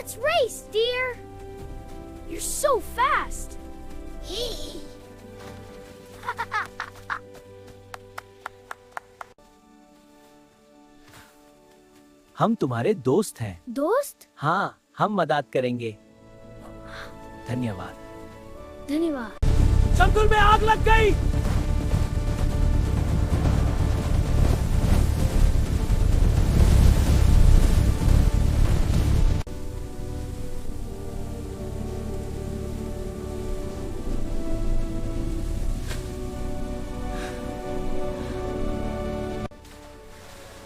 Let's race, dear. You're so fast. हम तुम्हारे दोस्त हैं। दोस्त? हाँ, हम मदद करेंगे। धन्यवाद। धन्यवाद। संकुल में आग लग गई।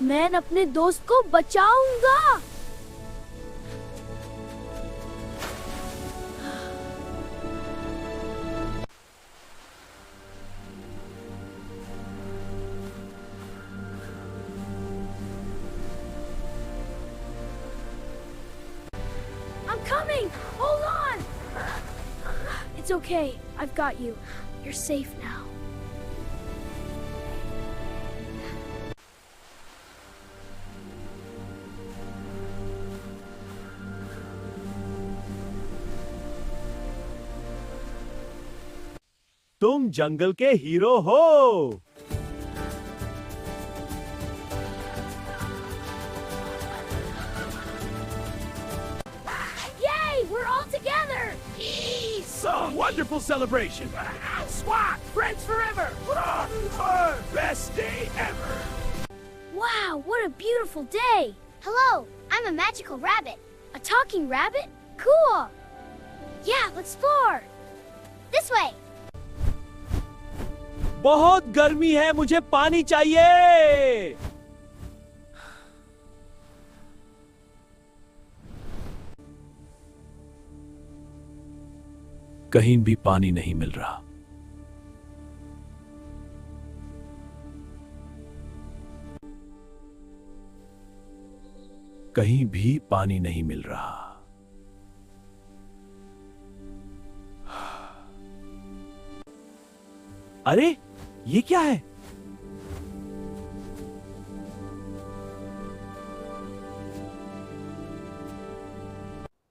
मैं अपने दोस्त को बचाऊंगा। I'm coming. Hold on. It's okay. I've got you. You're safe now. तुम जंगल के हीरो हो। Yay! We're all together. Some wonderful celebration. Squad, friends forever. Best day ever. Wow, what a beautiful day. Hello, I'm a magical rabbit. A talking rabbit? Cool. Yeah, let's explore. This way. बहुत गर्मी है, मुझे पानी चाहिए। कहीं भी पानी नहीं मिल रहा। कहीं भी पानी नहीं मिल रहा। अरे, ये क्या है?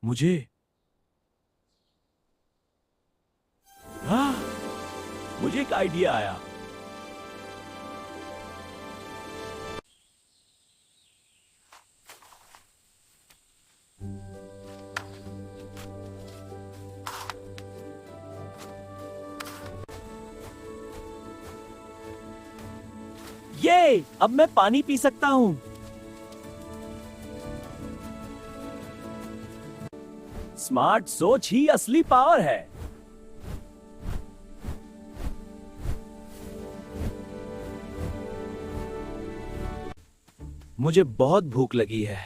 मुझे एक आइडिया आया। ये अब मैं पानी पी सकता हूं। स्मार्ट सोच ही असली पावर है। मुझे बहुत भूख लगी है।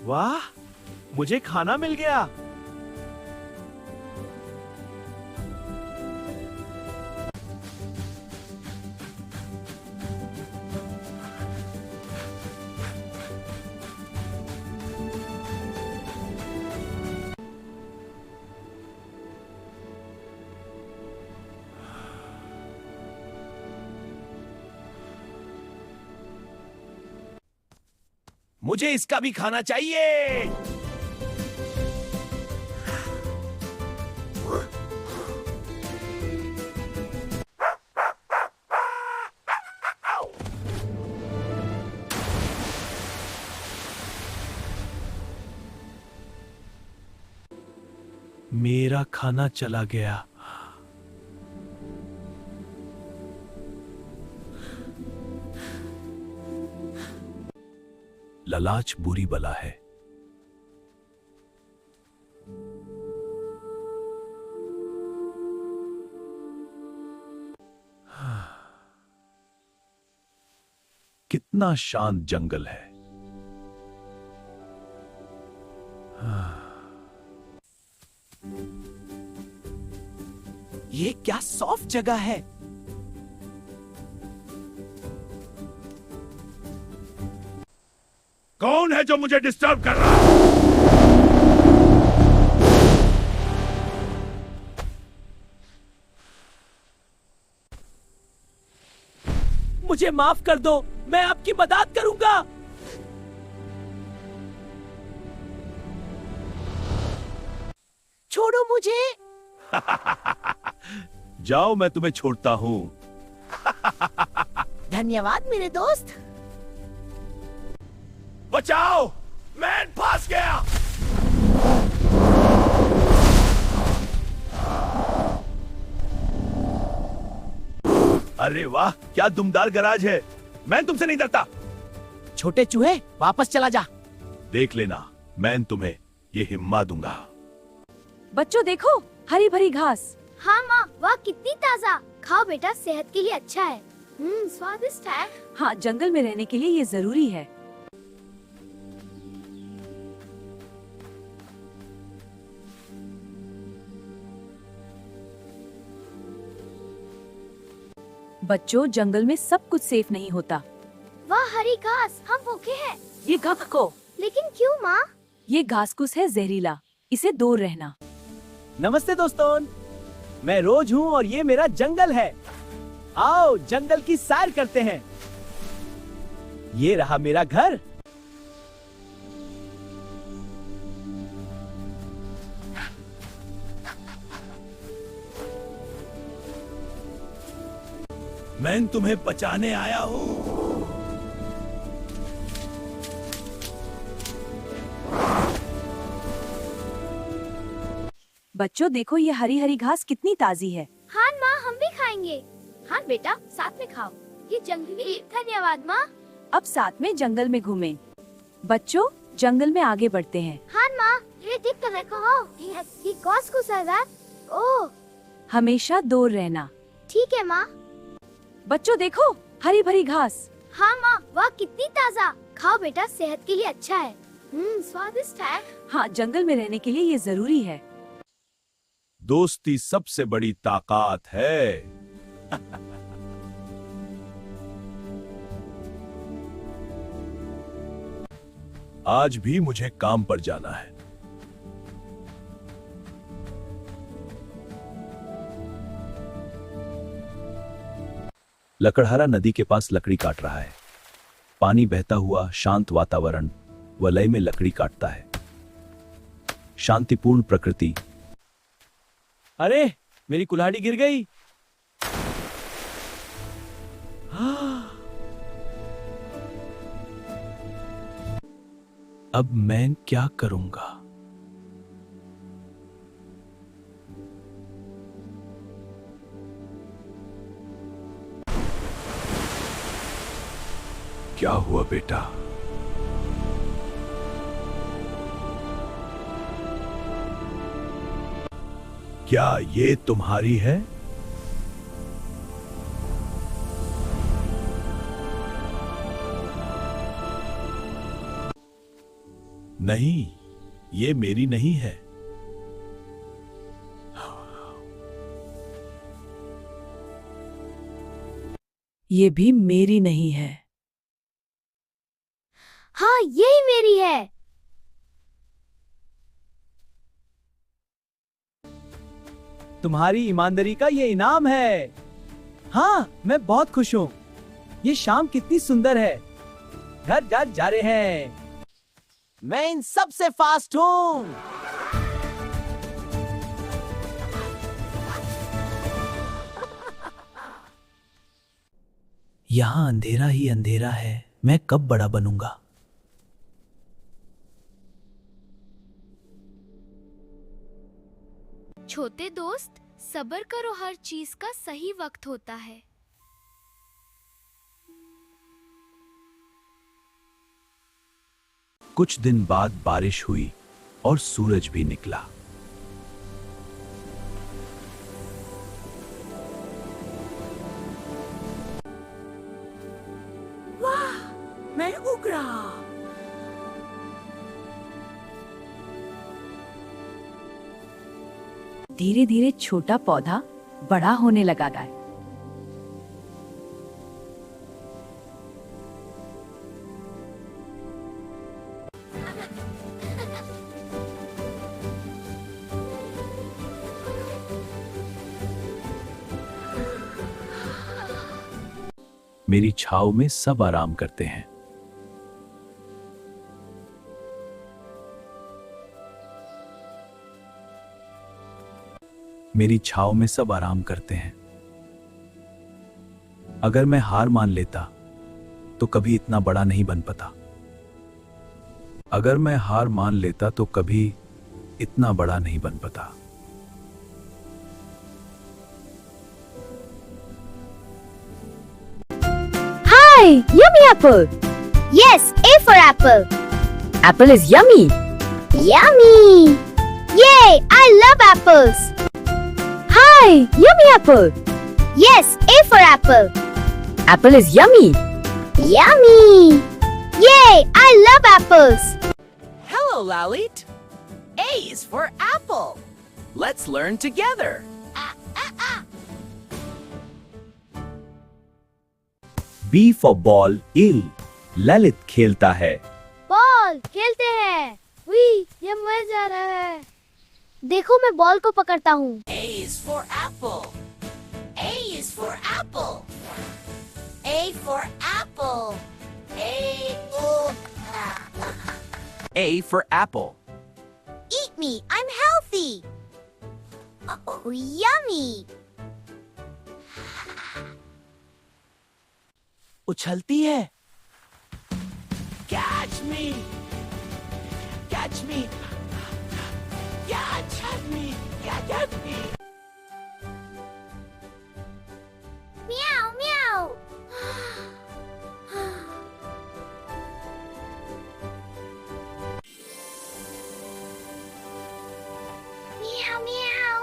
वाह, मुझे खाना मिल गया। मुझे इसका भी खाना चाहिए। मेरा खाना चला गया। लालच बुरी बला है। कितना शांत जंगल है। ये क्या सॉफ्ट जगह है। कौन है जो मुझे डिस्टर्ब कर रहा है? मुझे माफ कर दो, मैं आपकी मदद करूंगा। छोड़ो मुझे। जाओ, मैं तुम्हें छोड़ता हूँ। धन्यवाद मेरे दोस्त। बचाओ, मैन फंस गया। अरे वाह, क्या दुमदार गराज है। मैं तुमसे नहीं डरता। छोटे चूहे, वापस चला जा। देख लेना, मैं तुम्हें ये हिम्मत दूंगा। बच्चों देखो, हरी भरी घास। हाँ माँ, वाह कितनी ताजा। खाओ बेटा, सेहत के लिए अच्छा है। स्वादिष्ट है। हाँ, जंगल में रहने के लिए ये जरूरी है। बच्चों, जंगल में सब कुछ सेफ नहीं होता। वाह हरी घास, हम भूखे हैं। ये गप को। लेकिन क्यों माँ? ये घास फूस है जहरीला, इसे दूर रहना। नमस्ते दोस्तों, मैं रोज हूँ और ये मेरा जंगल है। आओ जंगल की सैर करते हैं। ये रहा मेरा घर। मैं तुम्हें बचाने आया हूँ। बच्चों देखो, ये हरी हरी घास कितनी ताजी है। हाँ माँ, हम भी खाएंगे। हाँ बेटा, साथ में खाओ। ये जंगली। धन्यवाद माँ। अब साथ में जंगल में घूमें। बच्चों, जंगल में आगे बढ़ते हैं। हाँ माँ, ये देख कर रखो। ये घास को सरदार। ओह, हमेशा दूर रहना। ठीक है माँ। बच्चों देखो, हरी भरी घास। हाँ माँ, वाह कितनी ताजा। खाओ बेटा, सेहत के लिए अच्छा है। स्वादिष्ट है। हाँ, जंगल में रहने के लिए ये जरूरी है। दोस्ती सबसे बड़ी ताकत है। आज भी मुझे काम पर जाना है। लकड़हारा नदी के पास लकड़ी काट रहा है। पानी बहता हुआ शांत वातावरण वलय में लकड़ी काटता है। शांतिपूर्ण प्रकृति। अरे, मेरी कुल्हाड़ी गिर गई। अब मैं क्या करूंगा? क्या हुआ बेटा? क्या ये तुम्हारी है? नहीं, ये मेरी नहीं है। ये भी मेरी नहीं है। हाँ, यही मेरी है। तुम्हारी ईमानदारी का ये इनाम है। हाँ, मैं बहुत खुश हूँ। ये शाम कितनी सुंदर है। घर जा रहे हैं। मैं इन सबसे फास्ट हूँ। यहाँ अंधेरा ही अंधेरा है। मैं कब बड़ा बनूंगा? छोटे दोस्त, सब्र करो, हर चीज का सही वक्त होता है। कुछ दिन बाद बारिश हुई और सूरज भी निकला। मैं उग रहा। धीरे धीरे छोटा पौधा बड़ा होने लगा है। मेरी छाव में सब आराम करते हैं। मेरी छाव में सब आराम करते हैं। अगर मैं हार मान लेता तो कभी इतना बड़ा नहीं बन पाता। अगर मैं हार मान लेता तो कभी इतना बड़ा नहीं बन पाता। Hi, yummy apple. Yes, A for apple. Apple is yummy. Yummy! Yay! I love apples. Hi, yummy apple. Yes, A for apple. Apple is yummy. Yummy! Yay! I love apples. Hello, Lalit. A is for apple. Let's learn together. B for ball, ill. Lalit खेलता है। Ball खेलते हैं। We ये मजा आ रहा है। देखो मैं बॉल को पकड़ता हूँ। A is for apple. A is for apple. A for apple. A for apple. Eat me. I'm healthy. Oh, yummy. उछलती है। Catch me. Catch me. Catch me. Catch me. Meow meow. Meow meow.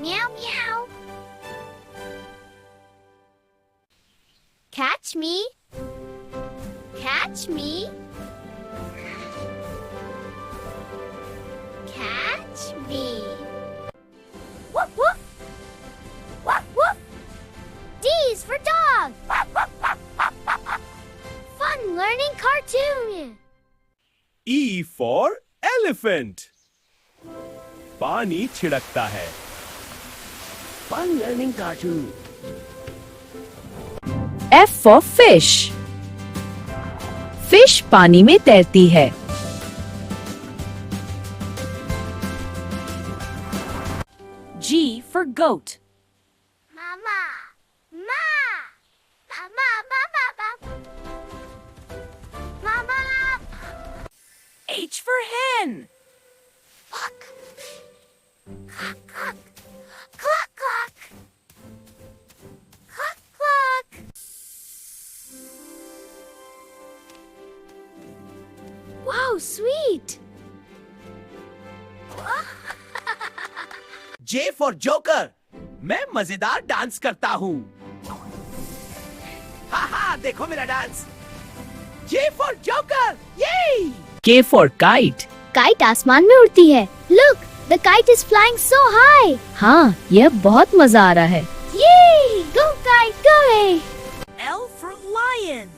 Meow meow. Catch me. Catch me. Catch me. Woof woof. Woof woof. D is for dog. Fun learning cartoon. E for elephant. पानी छिड़कता है। Fun learning cartoon. F for fish. Fish पानी में तैरती है। G for goat. Mama. Ma. Mama. Mama. Mama. H for hen. Cluck. Cluck cluck. Cluck cluck. Cluck cluck. Wow, sweet. J for joker. मैं मजेदार dance करता हूँ। हा देखो मेरा dance. J for joker. Yay! K for kite. Kite आसमान में उड़ती है। Look, the kite is flying so high. हाँ, यह बहुत मजा आ रहा है। Yay! Go kite, go! L for lion.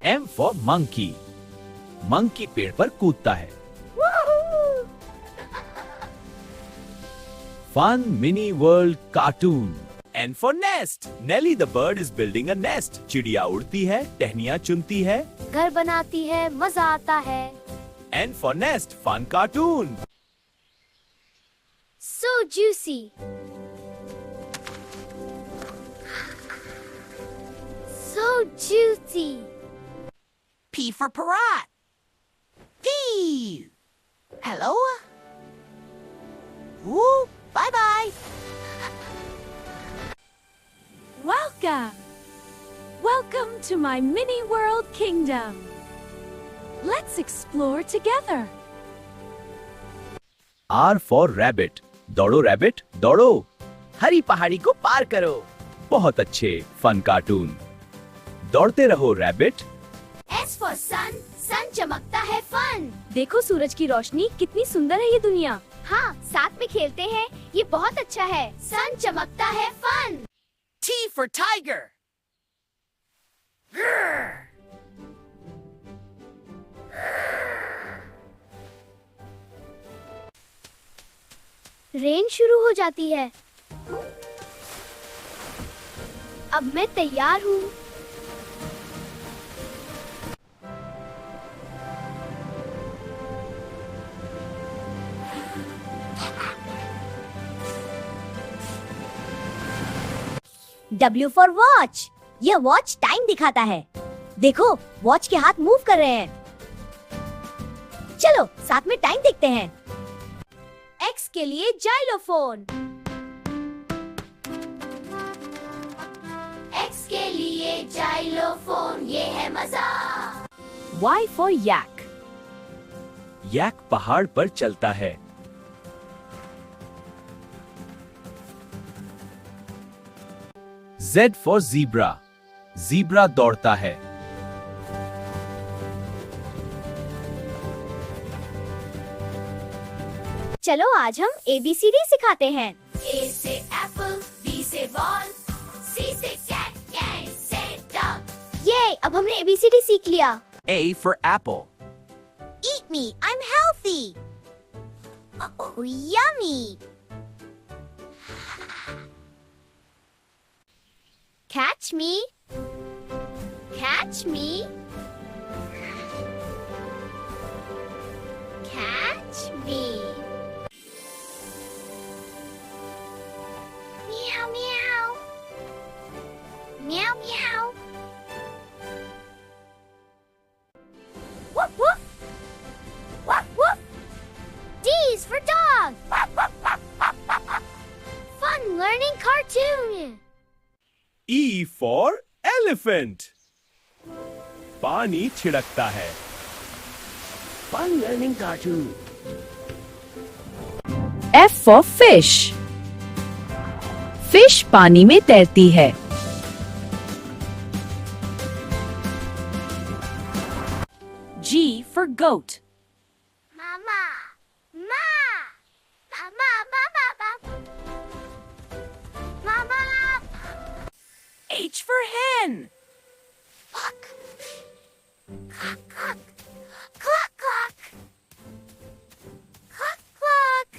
M for monkey. Monkey पेड़ पर कूदता है। Fun mini world cartoon. N for nest. Nelly the bird is building a nest. चिड़िया उड़ती है, टहनियाँ चुनती है। घर बनाती है, मजा आता है। N for nest, fun cartoon. So juicy. So juicy. P for parrot. P. Hello. Woo. Bye bye. Welcome to my mini world kingdom. Let's explore together. R for rabbit. दौड़ो रैबिट, दौड़ो। हरी पहाड़ी को पार करो। बहुत अच्छे, फन कार्टून। दौड़ते रहो rabbit. S for sun. Sun चमकता है फन। देखो सूरज की रोशनी, कितनी सुंदर है ये दुनिया। हाँ, साथ में खेलते हैं, ये बहुत अच्छा है। सन चमकता है fun. T for tiger. Rain शुरू हो जाती है। अब मैं तैयार हूँ। W for watch. यह वॉच टाइम दिखाता है। देखो, वॉच के हाथ मूव कर रहे हैं। चलो साथ में टाइम देखते हैं। X के लिए जाइलोफोन। X के लिए जाइलोफोन, ये है मजा। Y for yak। यैक पहाड़ पर चलता है। Z for zebra. ज़ीब्रा दौड़ता है। चलो आज हम ABCD सिखाते हैं। A से एप्पल, B से बॉल, C से कैट, K से डॉग। ये अब हमने ABCD सीख लिया। A for apple. Eat me, I'm healthy. Oh, yummy. Catch me. Catch me. Catch me. Meow meow. Meow meow. Woof woof. Woof woof. D is for dog. Fun learning cartoon. E for elephant. पानी छिड़कता है। Fun learning cartoon. F for fish. Fish पानी में तैरती है। G for goat। Mama. Ma. Mama, mama, mama. Mama. H for hen। Cluck. Cluck, cluck. Cluck, cluck. Cluck, cluck.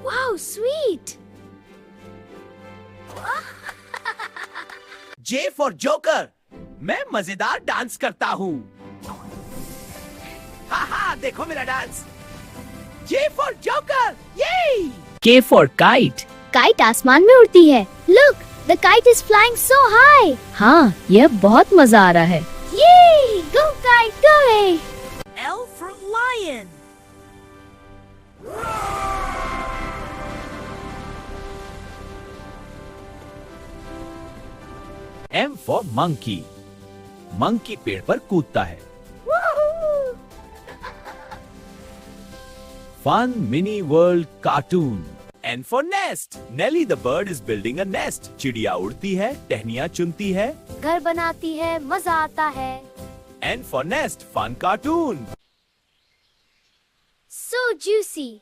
Wow, sweet. J for joker. मैं मजेदार dance करता हूँ। हा देखो मेरा डांस। J फॉर जोकर, ये। K for kite. काइट आसमान में उड़ती है। Look, the kite is flying so high. हाँ, यह बहुत मजा आ रहा है। Yay! Go kite, go! L for lion। M for monkey. Monkey पेड़ पर कूदता है। Woohoo! Fun mini world cartoon. N for nest. Nelly the bird is building a nest. चिड़िया उड़ती है, टहनियाँ चुनती है। घर बनाती है, मजा आता है। N for nest. Fun cartoon. So juicy.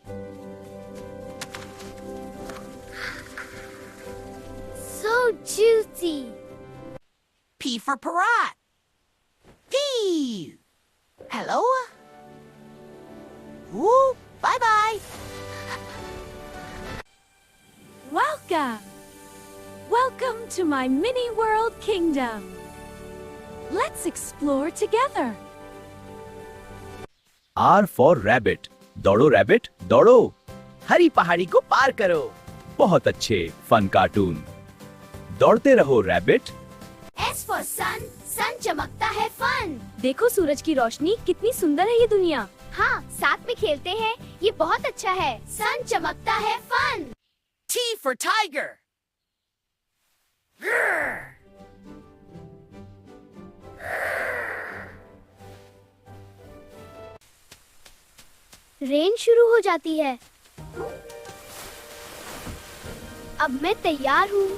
So juicy. P for parrot. P. Hello. Woo, bye bye. Welcome. Welcome to my mini world kingdom. Let's explore together. R for rabbit. दौड़ो रैबिट, दौड़ो। हरी पहाड़ी को पार करो। बहुत अच्छे fun cartoon. दौड़ते रहो rabbit. S for sun. Sun चमकता है फन। देखो सूरज की रोशनी, कितनी सुंदर है ये दुनिया। हाँ, साथ में खेलते हैं, ये बहुत अच्छा है। सन चमकता है fun. T for tiger. Rain शुरू हो जाती है। अब मैं तैयार हूँ।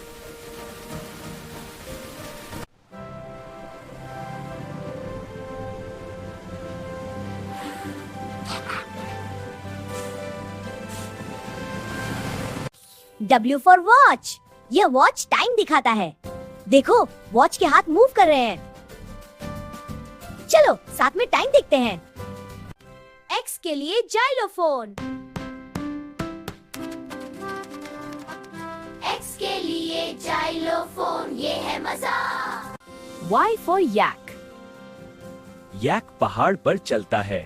W for watch. यह वॉच टाइम दिखाता है। देखो, वॉच के हाथ मूव कर रहे हैं। चलो साथ में टाइम देखते हैं। X के लिए जाइलोफोन। X के लिए जाइलोफोन, ये है मजा। Y for yak। यैक पहाड़ पर चलता है।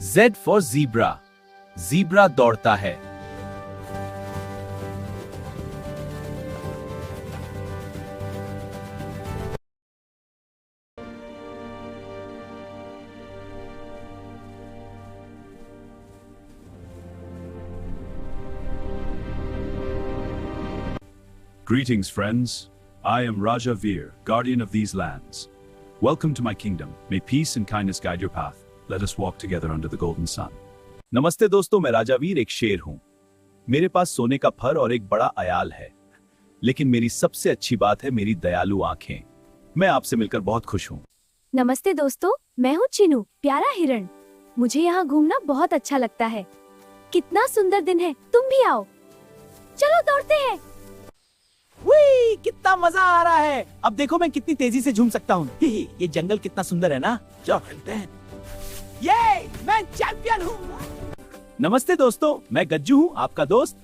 Z for zebra, जीब्रा दौड़ता है। Greetings, friends. I am Raja Veer, guardian of these lands. Welcome to my kingdom. May peace and kindness guide your path. Let us walk together under the golden sun. नमस्ते दोस्तों, मैं राजावीर एक शेर हूँ। मेरे पास सोने का फर और एक बड़ा अयाल है, लेकिन मेरी सबसे अच्छी बात है मेरी दयालु आंखें। मैं आपसे मिलकर बहुत खुश हूँ। नमस्ते दोस्तों, मैं हूँ चिनू, प्यारा हिरण। मुझे यहाँ घूमना बहुत अच्छा लगता है। कितना सुंदर दिन है, तुम भी आओ। चलो दौड़ते हैं। वी, कितना मजा आ रहा है। अब देखो मैं कितनी तेजी से झूम सकता हूँ। ये जंगल कितना सुंदर है ना। चलो खेलते हैं। ये मैं चैंपियन हूँ। नमस्ते दोस्तों, मैं गज्जू हूँ, आपका दोस्त।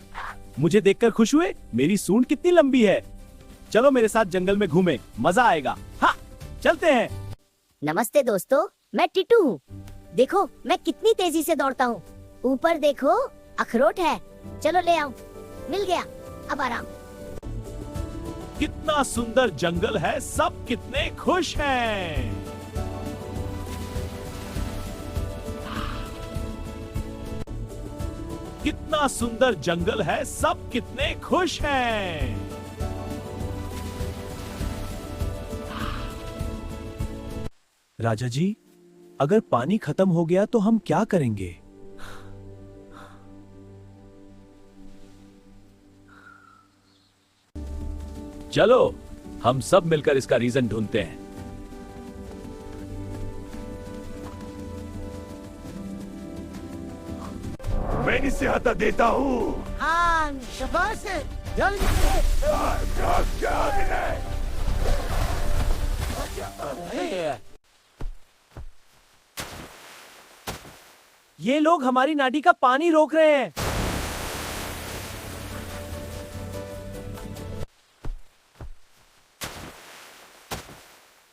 मुझे देखकर खुश हुए? मेरी सूंड कितनी लंबी है। चलो मेरे साथ जंगल में घूमे, मजा आएगा। हाँ, चलते हैं। नमस्ते दोस्तों, मैं टिटू हूँ। देखो मैं कितनी तेजी से दौड़ता हूँ। ऊपर देखो, अखरोट है। चलो ले आओ। मिल गया, अब आराम। कितना सुंदर जंगल है, सब कितने खुश हैं। कितना सुंदर जंगल है, सब कितने खुश हैं। राजा जी, अगर पानी खत्म हो गया तो हम क्या करेंगे? चलो हम सब मिलकर इसका रीजन ढूंढते हैं। मैं इसे हटा देता हूँ। हाँ, शाबाश है। जल्दी। ये लोग हमारी नाटी का पानी रोक रहे हैं।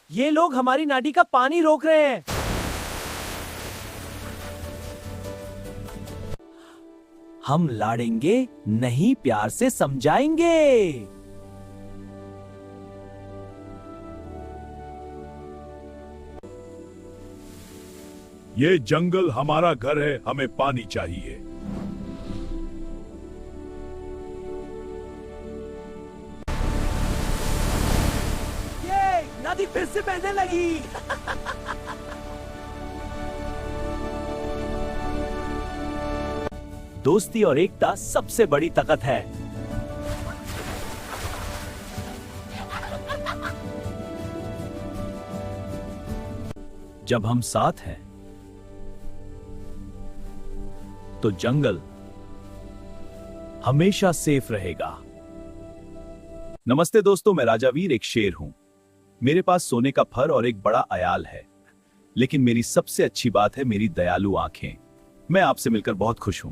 ये लोग हमारी नाटी का पानी रोक रहे हैं। हम लड़ेंगे नहीं, प्यार से समझाएंगे। ये जंगल हमारा घर है, हमें पानी चाहिए। ये नदी फिर से बहने लगी। दोस्ती और एकता सबसे बड़ी ताकत है। जब हम साथ हैं तो जंगल हमेशा सेफ रहेगा। नमस्ते दोस्तों, मैं राजावीर एक शेर हूं। मेरे पास सोने का फर और एक बड़ा अयाल है, लेकिन मेरी सबसे अच्छी बात है मेरी दयालु आंखें। मैं आपसे मिलकर बहुत खुश हूं।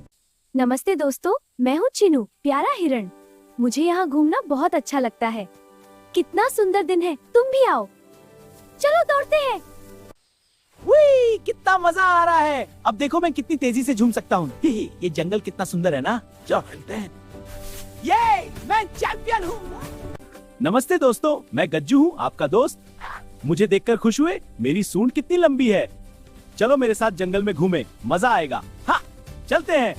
नमस्ते दोस्तों, मैं हूँ चिनू, प्यारा हिरण। मुझे यहाँ घूमना बहुत अच्छा लगता है। कितना सुंदर दिन है, तुम भी आओ। चलो दौड़ते हैं। वी, कितना मजा आ रहा है। अब देखो मैं कितनी तेजी से झूम सकता हूँ। ये जंगल कितना सुंदर है ना। चलो खेलते हैं। ये मैं चैंपियन हूँ। नमस्ते दोस्तों, मैं गज्जू हूँ, आपका दोस्त। मुझे देखकर खुश हुए? मेरी सूंड कितनी लंबी है। चलो मेरे साथ जंगल में घूमे, मजा आएगा। हाँ, चलते हैं।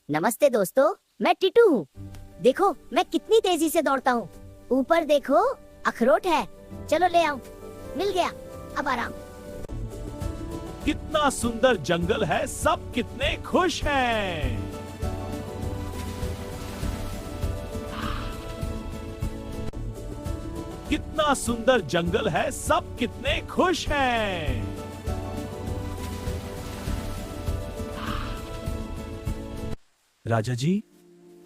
नमस्ते दोस्तों, मैं टिटू हूँ। देखो मैं कितनी तेजी से दौड़ता हूँ। ऊपर देखो, अखरोट है। चलो ले आओ। मिल गया, अब आराम। कितना सुंदर जंगल है, सब कितने खुश हैं। कितना सुंदर जंगल है, सब कितने खुश हैं। राजा जी,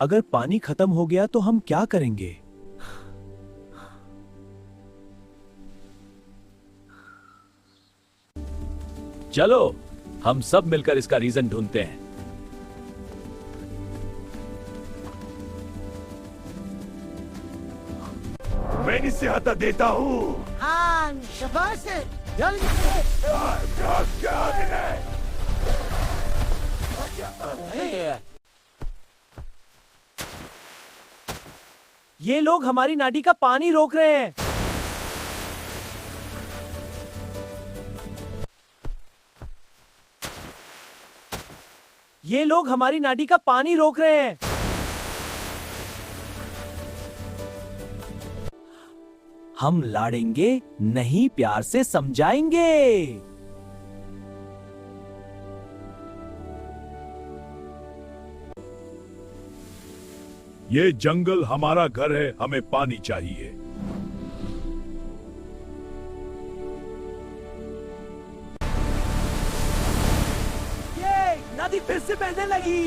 अगर पानी खत्म हो गया तो हम क्या करेंगे? चलो हम सब मिलकर इसका रीजन ढूंढते हैं। मैं इसे हटा देता हूँ। हाँ, शाबाश है। जल्दी से। ये लोग हमारी नाटी का पानी रोक रहे हैं। ये लोग हमारी नाटी का पानी रोक रहे हैं। हम लड़ेंगे नहीं, प्यार से समझाएंगे। ये जंगल हमारा घर है, हमें पानी चाहिए। ये नदी फिर से बहने लगी।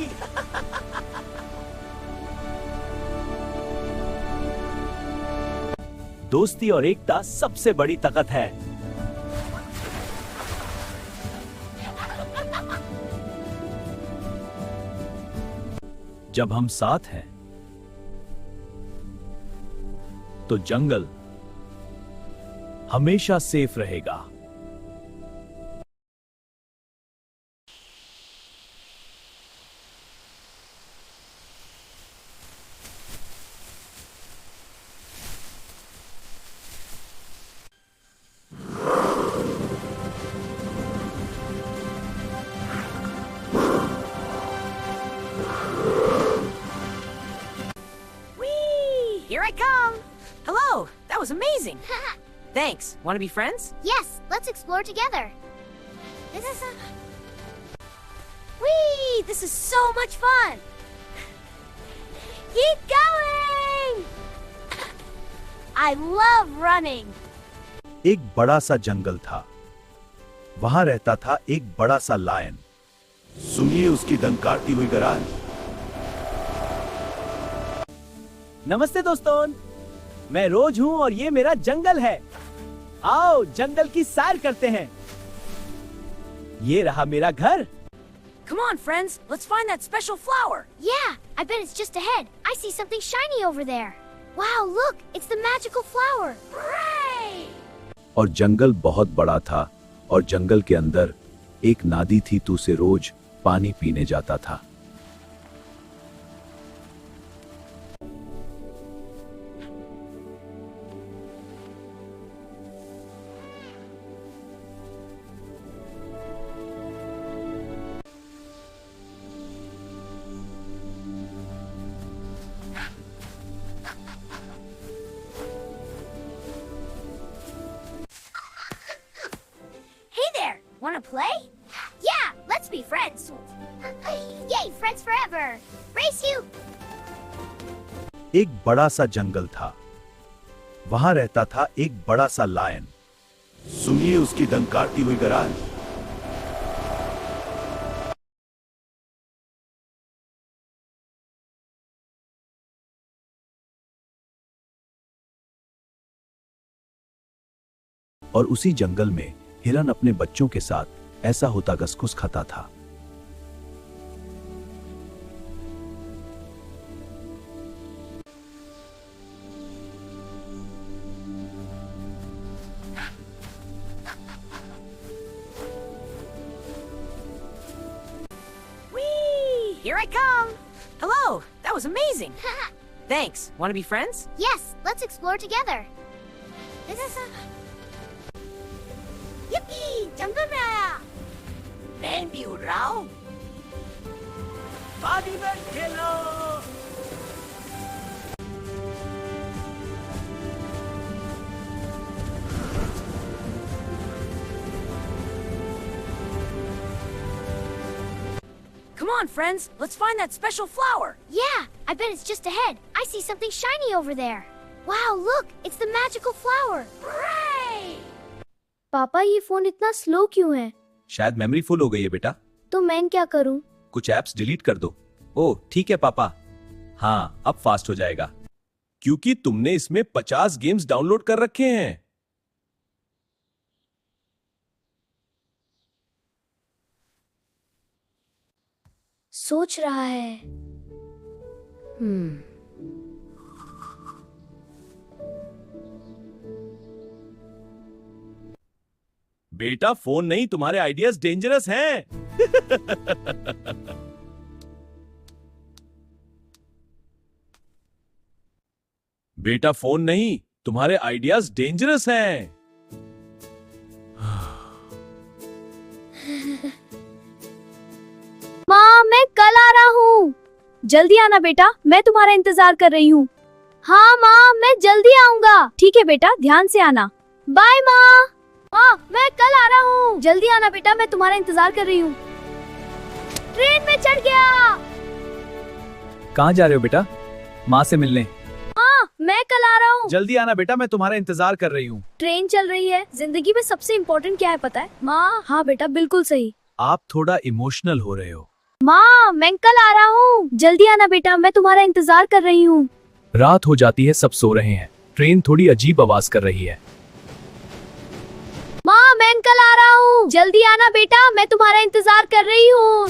दोस्ती और एकता सबसे बड़ी ताकत है। जब हम साथ हैं तो जंगल हमेशा सेफ रहेगा। Whee! Here I come! Hello! That was amazing! Thanks. Want to be friends? Yes, let's explore together. This is Whee! This is so much fun! Keep going! I love running! एक बड़ा सा जंगल था। वहां रहता था एक बड़ा सा लायन। सुनिए उसकी दंकारती हुई गराज। नमस्ते दोस्तों, मैं रोज हूँ और ये मेरा जंगल है। आओ जंगल की सैर करते हैं। ये रहा मेरा घर। Come on, friends. Let's find that special flower. Yeah, I bet it's just ahead. I see something shiny over there. Wow, look, it's the magical flower. Hooray! और जंगल बहुत बड़ा था और जंगल के अंदर एक नदी थी, तो उसे रोज पानी पीने जाता था। Hey there, wanna play? Yeah, let's be friends. Yay, friends forever. Race you. एक बड़ा सा जंगल था। वहां रहता था एक बड़ा सा लायन। सुनिए उसकी दंकारती हुई गराज। और उसी जंगल में हिरन अपने बच्चों के साथ ऐसा होता घसघुस खाता था। Whee! Here I come! Hello! That was amazing! Thanks. Want to be friends? Yes, let's explore together. This is Yippee! जंगल में आया। मैं भी उड़ रहा हूँ। पानी में खेलो। Come on, friends. Let's find that special flower. Yeah, I bet it's just ahead. I see something shiny over there. Wow, look, it's the magical flower. Hooray! पापा ये फोन इतना स्लो क्यों है? शायद मेमोरी फुल हो गई है बेटा। तो मैं क्या करूं? कुछ ऐप्स डिलीट कर दो। ओह ठीक है पापा। हाँ अब फास्ट हो जाएगा, क्योंकि तुमने इसमें 50 गेम्स डाउनलोड कर रखे हैं। सोच रहा है। बेटा फोन नहीं, तुम्हारे आइडियाज डेंजरस हैं। बेटा फोन नहीं, तुम्हारे आइडियाज डेंजरस हैं। माँ मैं कल आ रहा हूँ। जल्दी आना बेटा, मैं तुम्हारा इंतजार कर रही हूँ। हाँ माँ मैं जल्दी आऊंगा। ठीक है बेटा, ध्यान से आना। बाय माँ। माँ मैं कल आ रहा हूँ। जल्दी आना बेटा, मैं तुम्हारा इंतजार कर रही हूँ। ट्रेन में चढ़ गया। कहाँ जा रहे हो बेटा? माँ से मिलने। हाँ मैं कल आ रहा हूँ। जल्दी आना बेटा, मैं तुम्हारा इंतजार कर रही हूँ। ट्रेन चल रही है। जिंदगी में सबसे इम्पोर्टेंट क्या है पता है? माँ हाँ बेटा बिल्कुल सही। आप थोड़ा इमोशनल हो रहे हो। माँ मैं कल आ रहा हूँ। जल्दी आना बेटा, मैं तुम्हारा इंतजार कर रही हूँ। रात हो जाती है, सब सो रहे हैं। ट्रेन थोड़ी अजीब आवाज कर रही है। माँ मैं कल आ रहा हूँ। जल्दी आना बेटा, मैं तुम्हारा इंतजार कर रही हूँ।